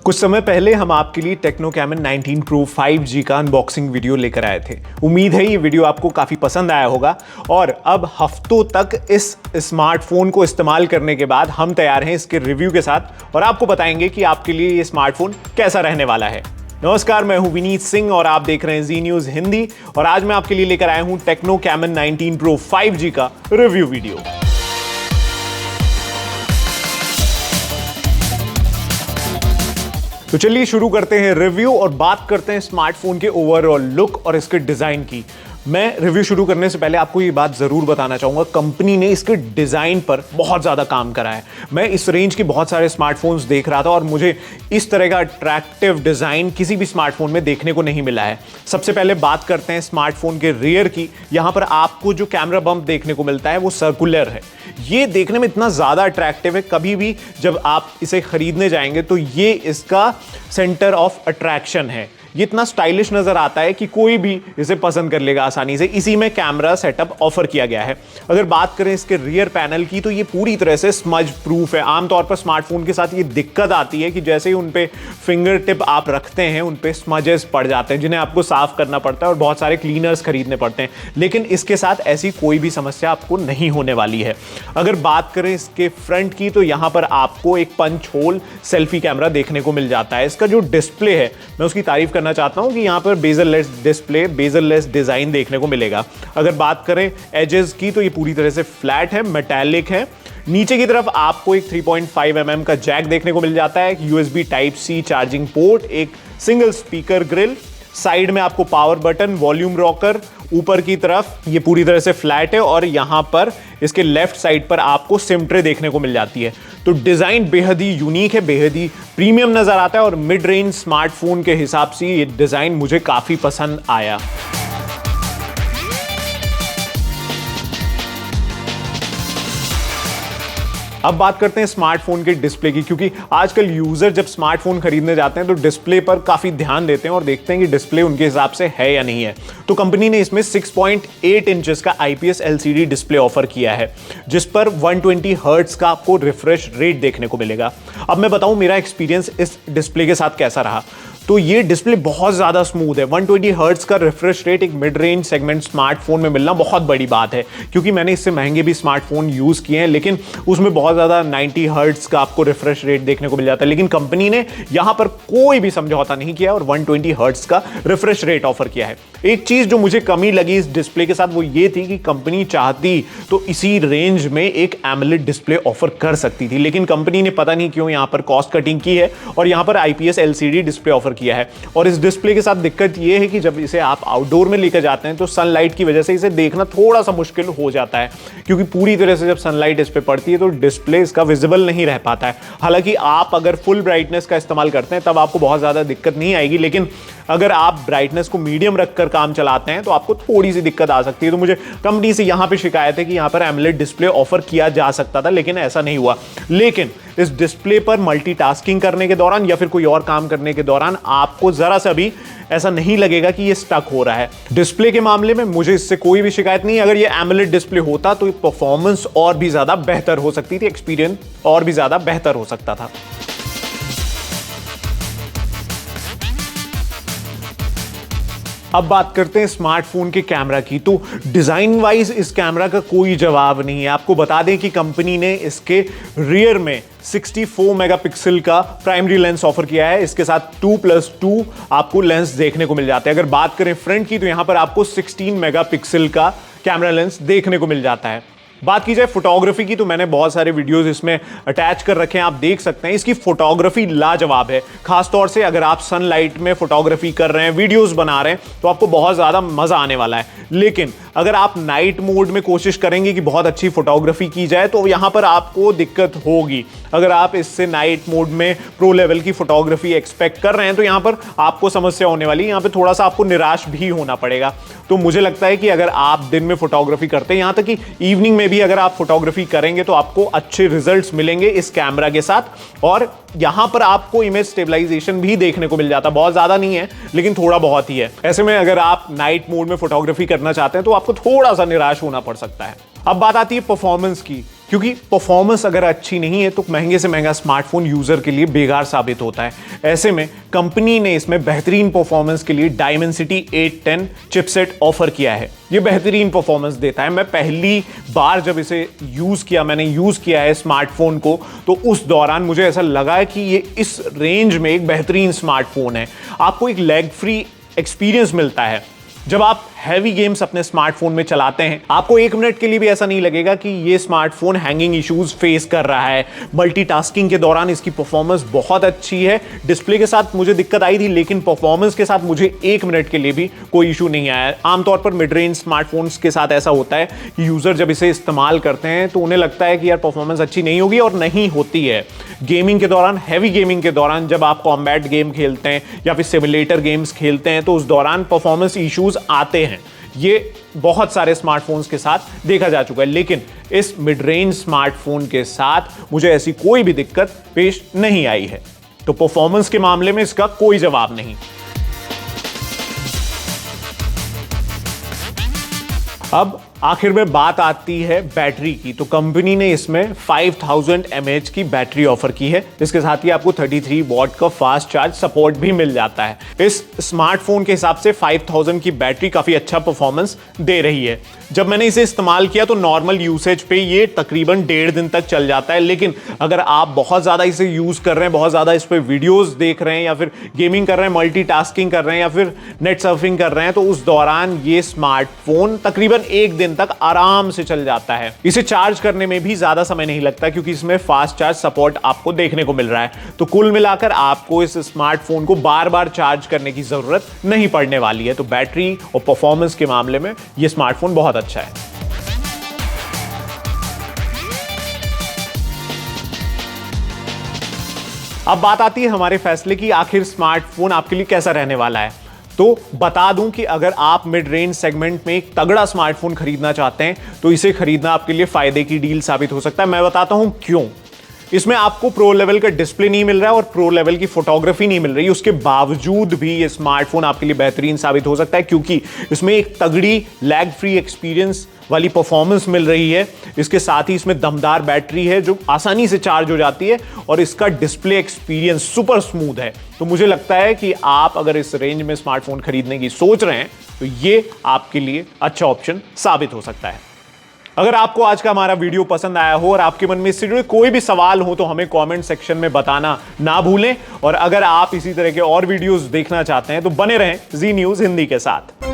कुछ समय पहले हम आपके लिए टेक्नो कैमन 19 Pro 5G का अनबॉक्सिंग वीडियो लेकर आए थे। उम्मीद है ये वीडियो आपको काफ़ी पसंद आया होगा और अब हफ्तों तक इस स्मार्टफोन को इस्तेमाल करने के बाद हम तैयार हैं इसके रिव्यू के साथ और आपको बताएंगे कि आपके लिए ये स्मार्टफोन कैसा रहने वाला है। नमस्कार, मैं हूं विनीत सिंह और आप देख रहे हैं जी न्यूज़ हिंदी और आज मैं आपके लिए लेकर आया हूं टेक्नो कैमन 19 Pro 5G का रिव्यू वीडियो। तो चलिए शुरू करते हैं रिव्यू और बात करते हैं स्मार्टफोन के ओवरऑल लुक और इसके डिजाइन की। मैं रिव्यू शुरू करने से पहले आपको ये बात जरूर बताना चाहूंगा, कंपनी ने इसके डिजाइन पर बहुत ज्यादा काम करा है। मैं इस रेंज के बहुत सारे स्मार्टफोन्स देख रहा था और मुझे इस तरह का अट्रैक्टिव डिजाइन किसी भी स्मार्टफोन में देखने को नहीं मिला है। सबसे पहले बात करते हैं स्मार्टफोन के रियर की। यहां पर आपको जो कैमरा बम्प देखने को मिलता है वो सर्कुलर है। ये देखने में इतना ज्यादा अट्रैक्टिव है, कभी भी जब आप इसे खरीदने जाएंगे तो ये इसका सेंटर ऑफ अट्रैक्शन है। ये इतना स्टाइलिश नजर आता है कि कोई भी इसे पसंद कर लेगा आसानी से। इसी में कैमरा सेटअप ऑफर किया गया है। अगर बात करें इसके रियर पैनल की तो ये पूरी तरह से स्मज प्रूफ है। आमतौर पर स्मार्टफोन के साथ ये दिक्कत आती है कि जैसे ही उन पे फिंगर टिप आप रखते हैं उन पे स्मजेस पड़ जाते हैं जिन्हें आपको साफ करना पड़ता है और बहुत सारे क्लीनर्स खरीदने पड़ते हैं, लेकिन इसके साथ ऐसी कोई भी समस्या आपको नहीं होने वाली है। अगर बात करें इसके फ्रंट की तो यहां पर आपको एक पंच होल सेल्फी कैमरा देखने को मिल जाता है। इसका जो डिस्प्ले है मैं उसकी तारीफ करना चाहता हूं कि यहां पर bezel less display, bezel less design देखने को मिलेगा। अगर बात करें एजेस की तो ये पूरी तरह से फ्लैट है, मेटालिक है। नीचे की तरफ आपको एक 3.5 mm का जैक देखने को मिल जाता है, एक USB Type-C चार्जिंग पोर्ट, एक सिंगल स्पीकर ग्रिल, साइड में आपको पावर बटन, वॉल्यूम रॉकर। ऊपर की तरफ ये पूरी तरह से फ्लैट है और यहां पर इसके लेफ्ट साइड पर आपको सिम ट्रे देखने को मिल जाती है। तो डिजाइन बेहद ही यूनिक है, बेहद ही प्रीमियम नजर आता है और मिड रेंज स्मार्टफोन के हिसाब से ये डिजाइन मुझे काफी पसंद आया। अब बात करते हैं स्मार्टफोन के डिस्प्ले की, क्योंकि आजकल यूजर जब स्मार्टफोन खरीदने जाते हैं तो डिस्प्ले पर काफी ध्यान देते हैं और देखते हैं कि डिस्प्ले उनके हिसाब से है या नहीं है। तो कंपनी ने इसमें 6.8 इंचेस का IPS LCD डिस्प्ले ऑफर किया है जिस पर 120 हर्ट्ज का आपको रिफ्रेश रेट देखने को मिलेगा। अब मैं बताऊं मेरा एक्सपीरियंस इस डिस्प्ले के साथ कैसा रहा। तो ये डिस्प्ले बहुत ज़्यादा स्मूथ है। 120 हर्ट्ज का रिफ्रेश रेट एक मिड रेंज सेगमेंट स्मार्टफोन में मिलना बहुत बड़ी बात है, क्योंकि मैंने इससे महंगे भी स्मार्टफोन यूज़ किए हैं लेकिन उसमें बहुत ज़्यादा 90 हर्ट्ज का आपको रिफ्रेश रेट देखने को मिल जाता है। लेकिन कंपनी ने यहाँ पर कोई भी समझौता नहीं किया और 120 हर्ट्ज का रिफ्रेश रेट ऑफर किया है। एक चीज़ जो मुझे कमी लगी इस डिस्प्ले के साथ वो ये थी कि कंपनी चाहती तो इसी रेंज में एक एमोलेड डिस्प्ले ऑफर कर सकती थी, लेकिन कंपनी ने पता नहीं क्यों यहाँ पर कॉस्ट कटिंग की है और यहाँ पर IPS LCD डिस्प्ले ऑफर किया है। और इस डिस्प्ले के साथ दिक्कत यह है कि जब इसे आप आउटडोर में लेकर जाते हैं तो सनलाइट की वजह से इसे देखना थोड़ा सा मुश्किल हो जाता है, क्योंकि पूरी तरह से जब सनलाइट इस पे पड़ती है तो डिस्प्ले इसका विजिबल नहीं रह पाता है। हालांकि आप अगर फुल ब्राइटनेस का इस्तेमाल करते हैं तब आपको बहुत ज्यादा दिक्कत नहीं आएगी, लेकिन अगर आप ब्राइटनेस को मीडियम रखकर काम चलाते हैं तो आपको थोड़ी सी दिक्कत आ सकती है। तो मुझे कंपनी से यहां पे शिकायत है कि यहां पर एमोलेड डिस्प्ले ऑफर किया जा सकता था लेकिन ऐसा नहीं हुआ। लेकिन इस डिस्प्ले पर मल्टीटास्किंग करने के दौरान या फिर कोई और काम करने के दौरान आपको जरा सा भी ऐसा नहीं लगेगा कि ये स्टक हो रहा है। डिस्प्ले के मामले में मुझे इससे कोई भी शिकायत नहीं। अगर ये एमोलेड डिस्प्ले होता तो परफॉर्मेंस और भी ज्यादा बेहतर हो सकती थी, एक्सपीरियंस और भी ज्यादा बेहतर हो सकता था। अब बात करते हैं स्मार्टफोन के कैमरा की। तो डिजाइन वाइज इस कैमरा का कोई जवाब नहीं है। आपको बता दें कि कंपनी ने इसके रियर में 64 मेगापिक्सल का प्राइमरी लेंस ऑफर किया है। इसके साथ 2+2 आपको लेंस देखने को मिल जाते हैं। अगर बात करें फ्रंट की तो यहां पर आपको 16 मेगापिक्सल का कैमरा लेंस देखने को मिल जाता है। बात की जाए फोटोग्राफी की तो मैंने बहुत सारे वीडियोस इसमें अटैच कर रखे हैं, आप देख सकते हैं। इसकी फोटोग्राफी लाजवाब है। खासतौर से अगर आप सनलाइट में फोटोग्राफी कर रहे हैं, वीडियोस बना रहे हैं तो आपको बहुत ज़्यादा मज़ा आने वाला है। लेकिन अगर आप नाइट मोड में कोशिश करेंगे कि बहुत अच्छी फोटोग्राफी की जाए तो यहाँ पर आपको दिक्कत होगी। अगर आप इससे नाइट मोड में प्रो लेवल की फोटोग्राफी एक्सपेक्ट कर रहे हैं तो यहाँ पर आपको समस्या होने वाली है। यहाँ पे थोड़ा सा आपको निराश भी होना पड़ेगा। तो मुझे लगता है कि अगर आप दिन में फोटोग्राफी करते हैं, यहाँ तक कि इवनिंग में भी अगर आप फोटोग्राफी करेंगे तो आपको अच्छे रिजल्ट्स मिलेंगे इस कैमरा के साथ। और यहां पर आपको इमेज स्टेबलाइजेशन भी देखने को मिल जाता है। बहुत ज्यादा नहीं है लेकिन थोड़ा बहुत ही है। ऐसे में अगर आप नाइट मोड में फोटोग्राफी करना चाहते हैं तो आपको थोड़ा सा निराश होना पड़ सकता है। अब बात आती है परफॉर्मेंस की, क्योंकि परफॉर्मेंस अगर अच्छी नहीं है तो महंगे से महंगा स्मार्टफोन यूजर के लिए बेकार साबित होता है। ऐसे में कंपनी ने इसमें बेहतरीन परफॉर्मेंस के लिए Dimensity 810 चिपसेट ऑफर किया है। ये बेहतरीन परफॉर्मेंस देता है। मैं पहली बार जब इसे मैंने यूज किया है स्मार्टफोन को, तो उस दौरान मुझे ऐसा लगा कि ये इस रेंज में एक बेहतरीन स्मार्टफोन है। आपको एक लैग फ्री एक्सपीरियंस मिलता है। जब आप हैवी गेम्स अपने स्मार्टफोन में चलाते हैं, आपको 1 मिनट के लिए भी ऐसा नहीं लगेगा कि ये स्मार्टफोन हैंगिंग इश्यूज फेस कर रहा है। मल्टीटास्किंग के दौरान इसकी परफॉर्मेंस बहुत अच्छी है। डिस्प्ले के साथ मुझे दिक्कत आई थी, लेकिन परफॉर्मेंस के साथ मुझे 1 मिनट के लिए भी कोई इशू नहीं आया। आमतौर पर मिड रेंज स्मार्टफोन्स के साथ ऐसा होता है कि यूजर जब इसे इस्तेमाल करते हैं तो उन्हें लगता है कि यार परफॉर्मेंस अच्छी नहीं होगी, और नहीं होती है। गेमिंग के दौरान, हैवी गेमिंग के दौरान, जब आप कॉम्बैट गेम खेलते हैं या फिर सिमुलेटर गेम्स खेलते हैं, तो उस दौरान परफॉर्मेंस इश्यूज आते हैं। ये बहुत सारे स्मार्टफोन्स के साथ देखा जा चुका है, लेकिन इस मिड रेंज स्मार्टफोन के साथ मुझे ऐसी कोई भी दिक्कत पेश नहीं आई है। तो परफॉर्मेंस के मामले में इसका कोई जवाब नहीं। अब आखिर में बात आती है बैटरी की। तो कंपनी ने इसमें 5000 mAh की बैटरी ऑफर की है। इसके साथ ही आपको 33 वॉट का फास्ट चार्ज सपोर्ट भी मिल जाता है। इस स्मार्टफोन के हिसाब से 5000 की बैटरी काफी अच्छा परफॉर्मेंस दे रही है। जब मैंने इसे इस्तेमाल किया तो नॉर्मल यूसेज पे ये तकरीबन 1.5 दिन तक चल जाता है, लेकिन अगर आप बहुत ज्यादा इसे यूज कर रहे हैं, बहुत ज्यादा इस पे वीडियोस देख रहे हैं, या फिर गेमिंग कर रहे हैं, मल्टीटास्किंग कर रहे हैं, या फिर नेट सर्फिंग कर रहे हैं, तो उस दौरान ये स्मार्टफोन तकरीबन 1 दिन तक आराम से चल जाता है। इसे चार्ज करने में भी ज्यादा समय नहीं लगता, क्योंकि इसमें फास्ट चार्ज सपोर्ट आपको देखने को मिल रहा है। तो कुल मिलाकर आपको इस स्मार्टफोन को बार बार चार्ज करने की जरूरत नहीं पड़ने वाली है। तो बैटरी और परफॉर्मेंस के मामले में यह स्मार्टफोन बहुत अच्छा है। अब बात आती है हमारे फैसले की, आखिर स्मार्टफोन आपके लिए कैसा रहने वाला है। तो बता दूं कि अगर आप मिड रेंज सेगमेंट में एक तगड़ा स्मार्टफोन खरीदना चाहते हैं तो इसे खरीदना आपके लिए फायदे की डील साबित हो सकता है। मैं बताता हूं क्यों। इसमें आपको प्रो लेवल का डिस्प्ले नहीं मिल रहा है और प्रो लेवल की फोटोग्राफी नहीं मिल रही। उसके बावजूद भी ये स्मार्टफोन आपके लिए बेहतरीन साबित हो सकता है, क्योंकि इसमें एक तगड़ी लैग फ्री एक्सपीरियंस वाली परफॉर्मेंस मिल रही है। इसके साथ ही इसमें दमदार बैटरी है जो आसानी से चार्ज हो जाती है, और इसका डिस्प्ले एक्सपीरियंस सुपर स्मूथ है। तो मुझे लगता है कि आप अगर इस रेंज में स्मार्टफोन खरीदने की सोच रहे हैं तो ये आपके लिए अच्छा ऑप्शन साबित हो सकता है। अगर आपको आज का हमारा वीडियो पसंद आया हो और आपके मन में इससे जुड़े कोई भी सवाल हो तो हमें कमेंट सेक्शन में बताना ना भूलें। और अगर आप इसी तरह के और वीडियोस देखना चाहते हैं तो बने रहें जी न्यूज़ हिंदी के साथ।